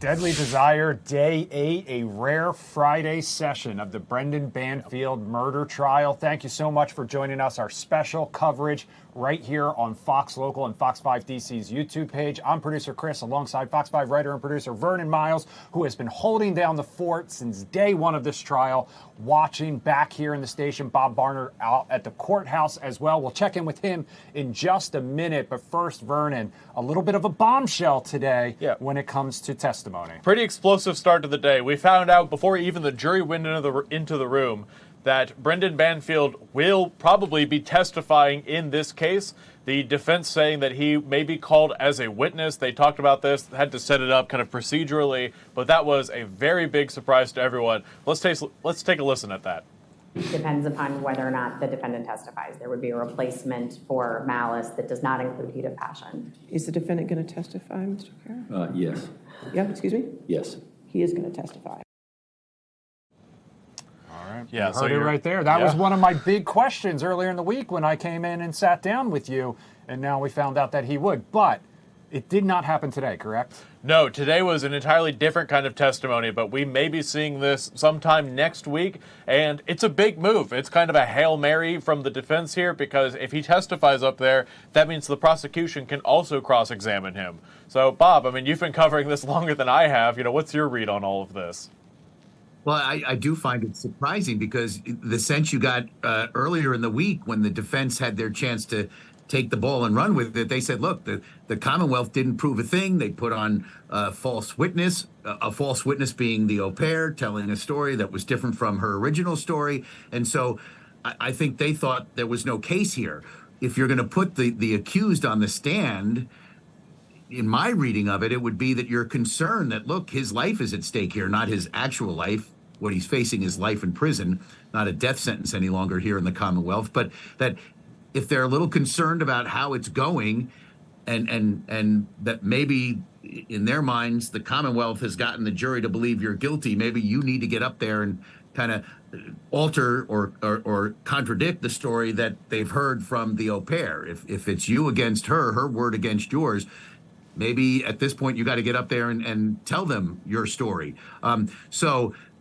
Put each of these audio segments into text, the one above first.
Deadly Desire, Day 8, a rare Friday session of the Brendan Banfield murder trial. Thank you so much for joining us. Our special coverage right here on Fox Local and Fox 5 DC's YouTube page. I'm producer Chris, alongside Fox 5 writer and producer Vernon Miles, who has been holding down the fort since day one of this trial, watching back here in the station. Bob Barner out at the courthouse as well. We'll check in with him in just a minute. But first, Vernon, a little bit of a bombshell today when it comes to testimony. Pretty explosive start to the day. We found out before even the jury went into the room that Brendan Banfield will probably be testifying in this case. The defense saying that he may be called as a witness. They talked about this, had to set it up kind of procedurally, but that was a very big surprise to everyone. Let's take a listen at that. Depends upon whether or not the defendant testifies. There would be a replacement for malice that does not include heat of passion. Is the defendant going to testify, Mr. Carroll? Yes. Yeah, excuse me? Yes. He is going to testify. All right. Yeah, you heard it right there. That was one of my big questions earlier in the week when I came in and sat down with you, and now we found out that he would. But it did not happen today, correct? No, today was an entirely different kind of testimony, but we may be seeing this sometime next week, and it's a big move. It's kind of a Hail Mary from the defense here, because if he testifies up there, that means the prosecution can also cross-examine him. So, Bob, I mean, you've been covering this longer than I have. What's your read on all of this? Well, I do find it surprising because the sense you got earlier in the week when the defense had their chance to take the ball and run with it, they said, look, the Commonwealth didn't prove a thing. They put on a false witness being the au pair, telling a story that was different from her original story. And so I think they thought there was no case here. If you're going to put the accused on the stand, in my reading of it, it would be that you're concerned that, look, his life is at stake here, not his actual life. What he's facing is life in prison, not a death sentence any longer here in the Commonwealth, but that if they're a little concerned about how it's going and that maybe in their minds the Commonwealth has gotten the jury to believe you're guilty, maybe you need to get up there and kind of alter or contradict the story that they've heard from the au pair. If it's you against her word against yours, maybe at this point you got to get up there and tell them your story.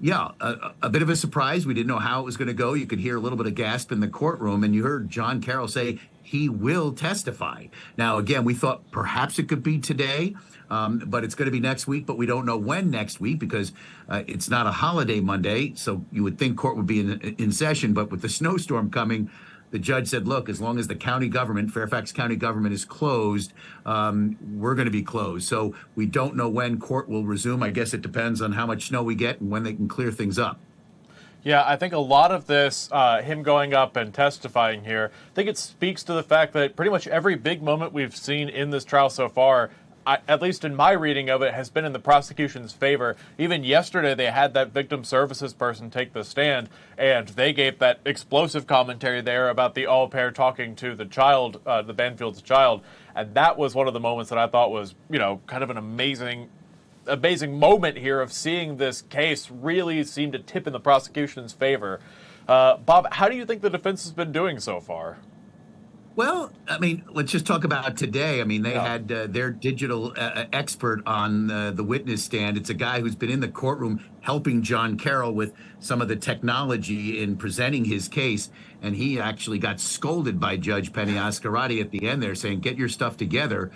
Yeah, a bit of a surprise. We didn't know how it was going to go. You could hear a little bit of gasp in the courtroom, and you heard John Carroll say he will testify. Now, again, we thought perhaps it could be today, but it's going to be next week, but we don't know when next week because it's not a holiday Monday, so you would think court would be in session, but with the snowstorm coming, the judge said, look, as long as the county government, Fairfax County government is closed, we're going to be closed. So we don't know when court will resume. I guess it depends on how much snow we get and when they can clear things up. Yeah, I think a lot of this, him going up and testifying here, I think it speaks to the fact that pretty much every big moment we've seen in this trial so far, at least in my reading of it, has been in the prosecution's favor. Even yesterday, they had that victim services person take the stand, and they gave that explosive commentary there about the au pair talking to the child, the Banfield's child, and that was one of the moments that I thought was, kind of an amazing moment here of seeing this case really seem to tip in the prosecution's favor. Bob, how do you think the defense has been doing so far? Well, I mean, let's just talk about today. I mean, they had their digital expert on the witness stand. It's a guy who's been in the courtroom helping John Carroll with some of the technology in presenting his case. And he actually got scolded by Judge Penny Ascarati at the end there saying, get your stuff together,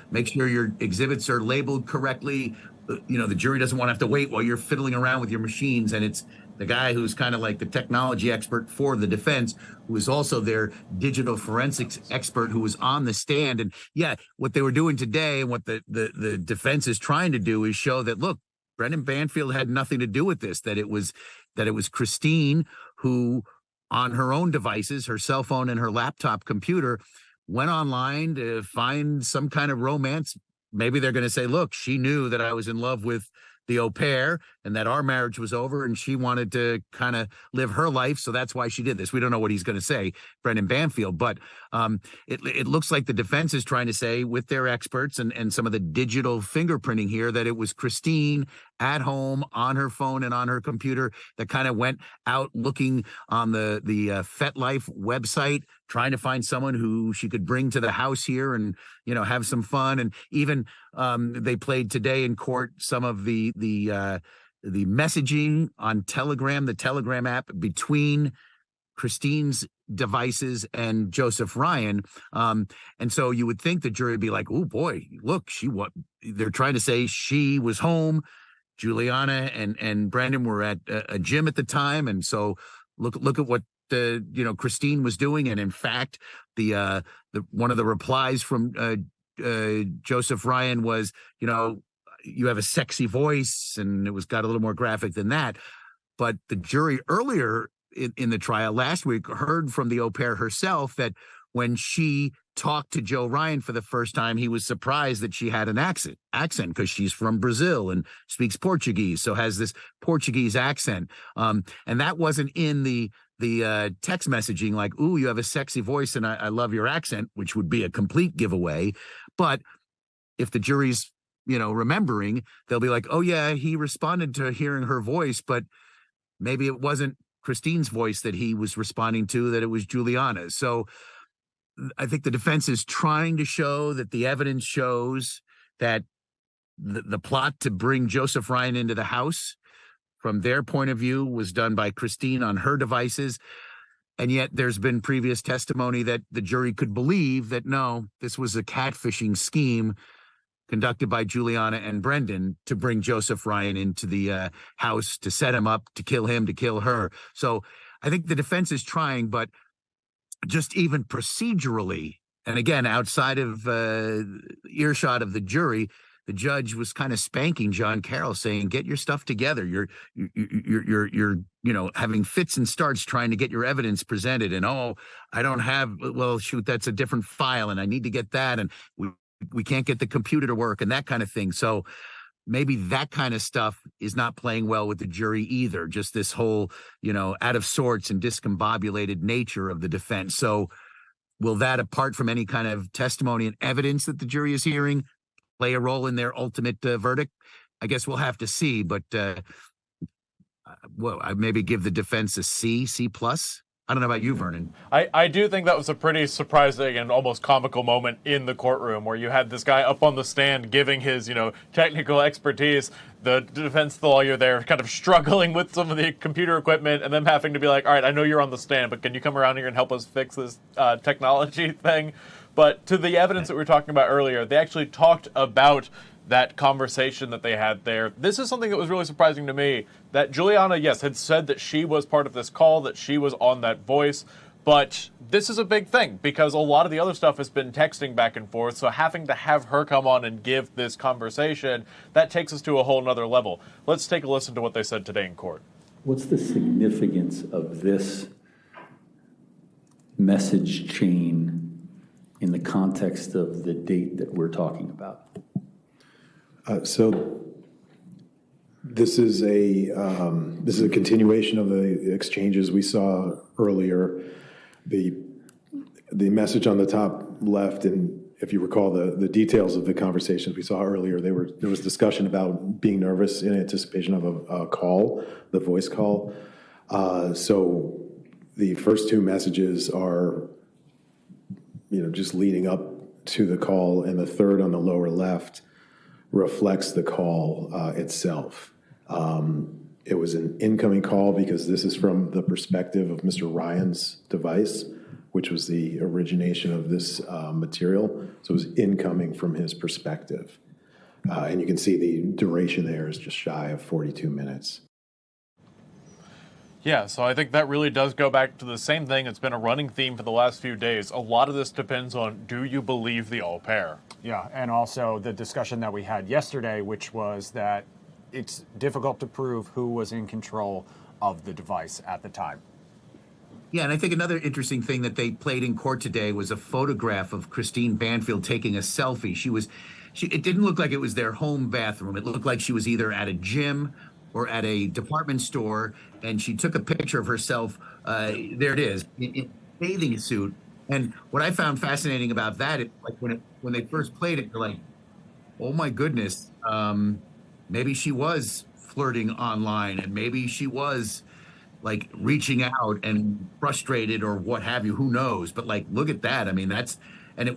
make sure your exhibits are labeled correctly. The jury doesn't want to have to wait while you're fiddling around with your machines. And it's the guy who's kind of like the technology expert for the defense, who is also their digital forensics expert who was on the stand. And yeah, what they were doing today and what the defense is trying to do is show that, look, Brendan Banfield had nothing to do with this, that it was Christine who, on her own devices, her cell phone and her laptop computer, went online to find some kind of romance. Maybe they're going to say, look, she knew that I was in love with the au pair and that our marriage was over and she wanted to kind of live her life. So that's why she did this. We don't know what he's going to say, Brendan Banfield, but it looks like the defense is trying to say with their experts and some of the digital fingerprinting here that it was Christine at home on her phone and on her computer, that kind of went out looking on the FetLife website, trying to find someone who she could bring to the house here and, you know, have some fun. And even they played today in court some of the messaging on Telegram, the Telegram app, between Christine's devices and Joseph Ryan. And so you would think the jury would be like, oh boy, look, they're trying to say she was home. Juliana and Brendan were at a gym at the time. And so look at what Christine was doing. And in fact, the one of the replies from Joseph Ryan was, you know, you have a sexy voice, and it was got a little more graphic than that. But the jury earlier in the trial last week heard from the au pair herself that when she talked to Joe Ryan for the first time, he was surprised that she had an accent because she's from Brazil and speaks Portuguese, so has this Portuguese accent. And that wasn't in the text messaging, like, ooh, you have a sexy voice and I love your accent, which would be a complete giveaway. But if the jury's, remembering, they'll be like, oh yeah, he responded to hearing her voice, but maybe it wasn't Christine's voice that he was responding to, that it was Juliana's. So I think the defense is trying to show that the evidence shows that the plot to bring Joseph Ryan into the house, from their point of view, was done by Christine on her devices. And yet there's been previous testimony that the jury could believe that, no, this was a catfishing scheme conducted by Juliana and Brendan to bring Joseph Ryan into the house, to set him up, to kill him, to kill her. So I think the defense is trying, but just even procedurally, and again, outside of earshot of the jury, the judge was kind of spanking John Carroll, saying, get your stuff together. You're having fits and starts trying to get your evidence presented. And, oh, I don't have, well, shoot, that's a different file and I need to get that. And we can't get the computer to work and that kind of thing. So maybe that kind of stuff is not playing well with the jury either. Just this whole, out of sorts and discombobulated nature of the defense. So will that, apart from any kind of testimony and evidence that the jury is hearing, play a role in their ultimate verdict? I guess we'll have to see, but I maybe give the defense a C+. I don't know about you, Vernon. I do think that was a pretty surprising and almost comical moment in the courtroom, where you had this guy up on the stand giving his, technical expertise, the defense lawyer there kind of struggling with some of the computer equipment, and them having to be like, all right, I know you're on the stand, but can you come around here and help us fix this technology thing? But to the evidence that we were talking about earlier, they actually talked about that conversation that they had there. This is something that was really surprising to me, that Juliana, yes, had said that she was part of this call, that she was on that voice, but this is a big thing because a lot of the other stuff has been texting back and forth, so having to have her come on and give this conversation, that takes us to a whole nother level. Let's take a listen to what they said today in court. What's the significance of this message chain in the context of the date that we're talking about? So this is a continuation of the exchanges we saw earlier. The message on the top left, and if you recall the details of the conversations we saw earlier, there was discussion about being nervous in anticipation of a call, the voice call. So the first two messages are, just leading up to the call, and the third on the lower left reflects the call itself. It was an incoming call because this is from the perspective of Mr. Ryan's device, which was the origination of this material. So it was incoming from his perspective. And you can see the duration there is just shy of 42 minutes. Yeah, so I think that really does go back to the same thing. It's been a running theme for the last few days. A lot of this depends on, do you believe the au pair? Yeah, and also the discussion that we had yesterday, which was that it's difficult to prove who was in control of the device at the time. Yeah, and I think another interesting thing that they played in court today was a photograph of Christine Banfield taking a selfie. It didn't look like it was their home bathroom. It looked like she was either at a gym or at a department store, and she took a picture of herself. There it is, in a bathing suit. And what I found fascinating about that, like when they first played it, you're like, oh my goodness, maybe she was flirting online, and maybe she was like reaching out and frustrated or what have you, who knows? But like, look at that. I mean, and it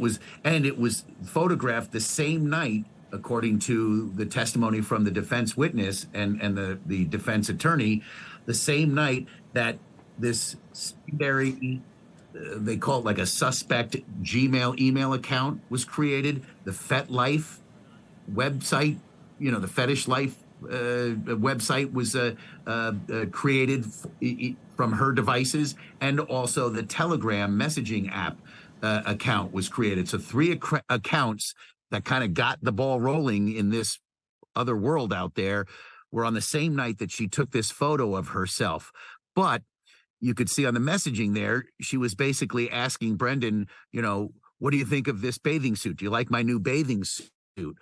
was photographed the same night, according to the testimony from the defense witness and the defense attorney, the same night that this secondary, they call it like a suspect Gmail email account was created. The FetLife website, the Fetish Life website was created from her devices, and also the Telegram messaging app account was created. So three accounts that kind of got the ball rolling in this other world out there were on the same night that she took this photo of herself. But you could see on the messaging there, she was basically asking Brendan, what do you think of this bathing suit? Do you like my new bathing suit?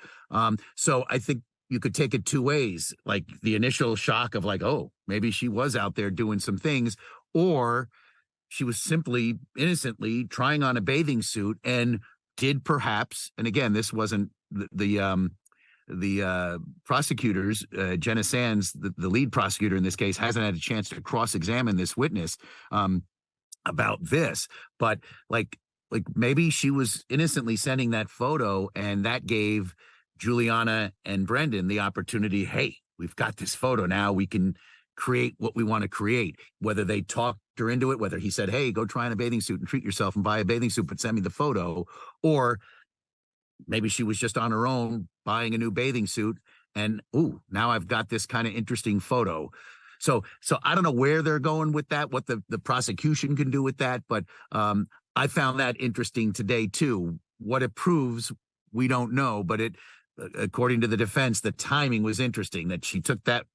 So I think you could take it two ways, like the initial shock of like, oh, maybe she was out there doing some things, or she was simply innocently trying on a bathing suit and did perhaps, and again, this wasn't the prosecutors, Jenna Sands, the lead prosecutor in this case, hasn't had a chance to cross-examine this witness about this, but like maybe she was innocently sending that photo, and that gave Juliana and Brendan the opportunity, hey, we've got this photo now, we can create what we want to create. Whether they talked her into it, whether he said, hey, go try on a bathing suit and treat yourself and buy a bathing suit, but send me the photo, or maybe she was just on her own buying a new bathing suit, and now I've got this kind of interesting photo. So I don't know where they're going with that, what the prosecution can do with that, but I found that interesting today too. What it proves, we don't know, but according to the defense, the timing was interesting, that she took that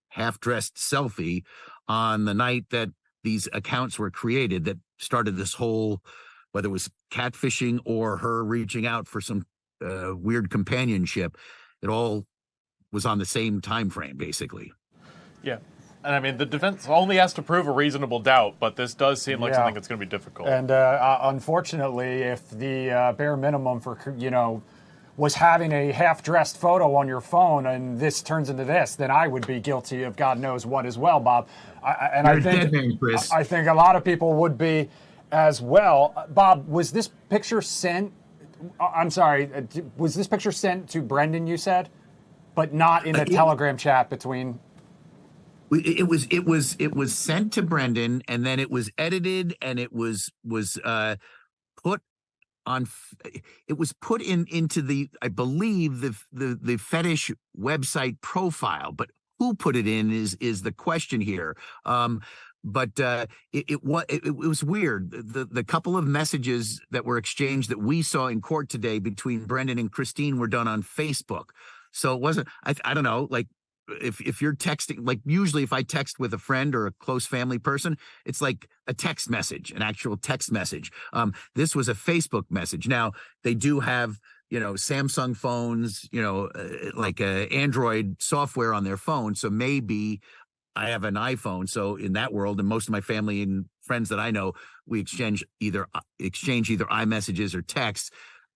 half-dressed selfie on the night that these accounts were created that started this whole, whether it was catfishing or her reaching out for some weird companionship, it all was on the same time frame, basically. Yeah. And I mean, the defense only has to prove a reasonable doubt, but this does seem like something that's going to be difficult. And unfortunately, if the bare minimum for, was having a half-dressed photo on your phone and this turns into this, then I would be guilty of God knows what as well, Bob. I think a lot of people would be as well. Bob, was this picture sent? I'm sorry, was this picture sent to Brendan, you said, but not in a Telegram chat between? It was sent to Brendan, and then it was edited, and it was put on. It was put into the, I believe, the fetish website profile, but who put it in is the question here. But it was weird. The couple of messages that were exchanged that we saw in court today between Brendan and Christine were done on Facebook. So it wasn't, I don't know, like if you're texting, like usually if I text with a friend or a close family person, it's like a text message, an actual text message. This was a Facebook message. Now they do have, Samsung phones, like Android software on their phone. So maybe I have an iPhone. So in that world, and most of my family and friends that I know, we exchange either iMessages or texts,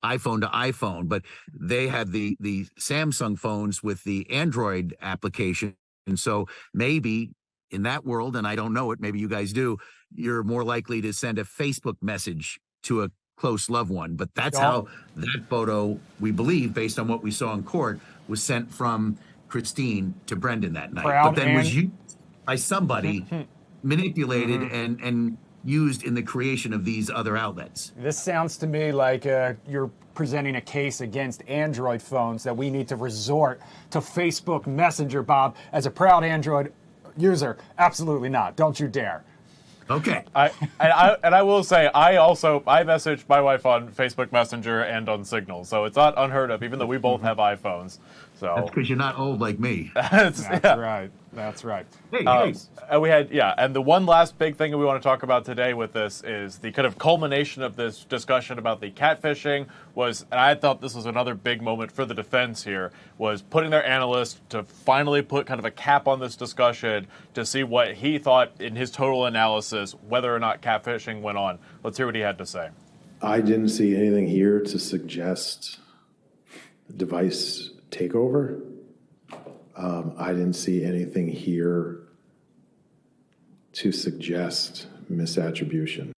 iPhone to iPhone, but they had the Samsung phones with the Android application. And so maybe in that world, and I don't know it, maybe you guys do, you're more likely to send a Facebook message to a close loved one. But that's how that photo, we believe, based on what we saw in court, was sent from Christine to Brendan that night. But then was used by somebody, manipulated and used in the creation of these other outlets. This sounds to me like you're presenting a case against Android phones, that we need to resort to Facebook Messenger, Bob. As a proud Android user, absolutely not. Don't you dare. Okay. I will say, I messaged my wife on Facebook Messenger and on Signal, so it's not unheard of, even though we both have iPhones. So that's because you're not old like me. That's right. That's right. Hey, and we had, and the one last big thing that we want to talk about today with this is the kind of culmination of this discussion about the catfishing was, and I thought this was another big moment for the defense here, was putting their analyst to finally put kind of a cap on this discussion to see what he thought in his total analysis, whether or not catfishing went on. Let's hear what he had to say. I didn't see anything here to suggest device takeover. I didn't see anything here to suggest misattribution.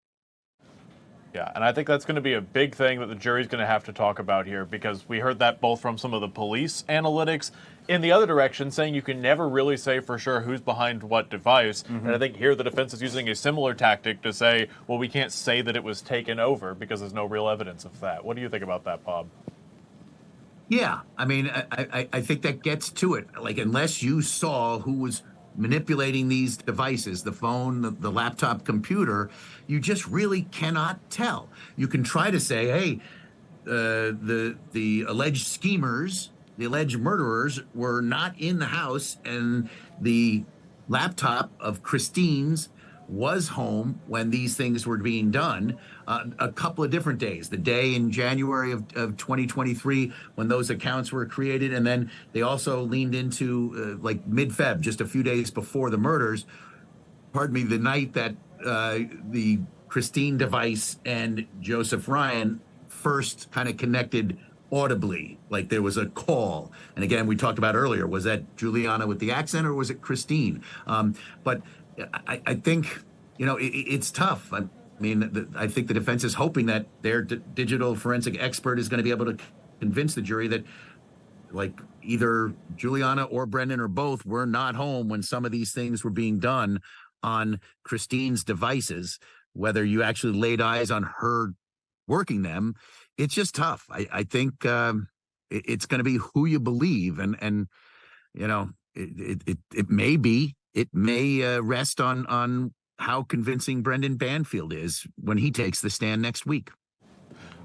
Yeah, and I think that's going to be a big thing that the jury's going to have to talk about here, because we heard that both from some of the police analytics in the other direction, saying you can never really say for sure who's behind what device. And I think here the defense is using a similar tactic to say, well, we can't say that it was taken over because there's no real evidence of that. What do you think about that, Bob? Yeah, I mean, I think that gets to it. Like, unless you saw who was manipulating these devices, the phone, the laptop, computer, you just really cannot tell. You can try to say, hey, the alleged schemers, the alleged murderers were not in the house, and the laptop of Christine's was home when these things were being done. A couple of different days, the day in January of 2023 when those accounts were created, and then they also leaned into like mid-Feb, just a few days before the murders, the night that the Christine device and Joseph Ryan first kind of connected audibly, like there was a call. And again, we talked about earlier, was that Juliana with the accent or was it Christine? But I think, it's tough. I mean, I think the defense is hoping that their digital forensic expert is going to be able to convince the jury that, like, either Juliana or Brendan or both were not home when some of these things were being done on Christine's devices. Whether you actually laid eyes on her working them, it's just tough. I think it's going to be who you believe, and it may rest on how convincing Brendan Banfield is when he takes the stand next week.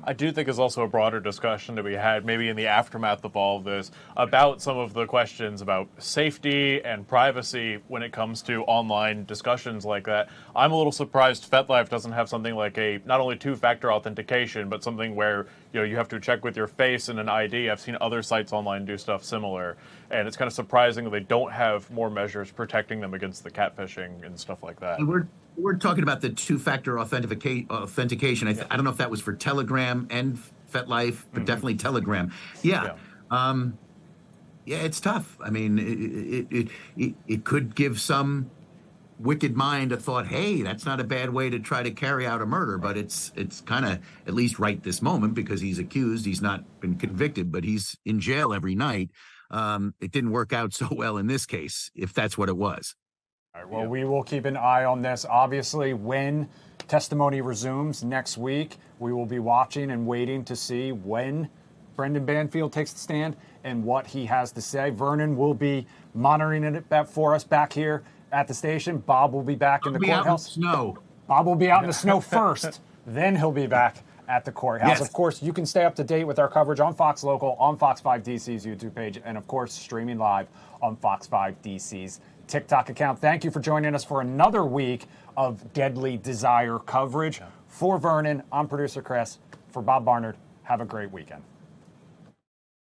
I do think there's also a broader discussion to be had, maybe in the aftermath of all of this, about some of the questions about safety and privacy when it comes to online discussions like that. I'm a little surprised FetLife doesn't have something like a not only two-factor authentication, but something where you have to check with your face and an ID. I've seen other sites online do stuff similar, and it's kind of surprising that they don't have more measures protecting them against the catfishing and stuff like that. We're talking about the two-factor authentication. I don't know if that was for Telegram and FetLife, but definitely Telegram. Yeah, it's tough. I mean, it could give some wicked mind a thought, hey, that's not a bad way to try to carry out a murder, but it's kind of, at least right this moment, because he's accused, he's not been convicted, but he's in jail every night. It didn't work out so well in this case, if that's what it was. All right, well, we will keep an eye on this. Obviously, when testimony resumes next week, we will be watching and waiting to see when Brendan Banfield takes the stand and what he has to say. Vernon will be monitoring it for us back here at the station. Bob will be back in the courthouse. Bob will be out in the snow first, then he'll be back at the courthouse. Yes. Of course, you can stay up to date with our coverage on Fox Local, on Fox 5 DC's YouTube page, and of course, streaming live on Fox 5 DC's TikTok account. Thank you for joining us for another week of Deadly Desire coverage. For Vernon, I'm producer Chris. For Bob Barnard, have a great weekend.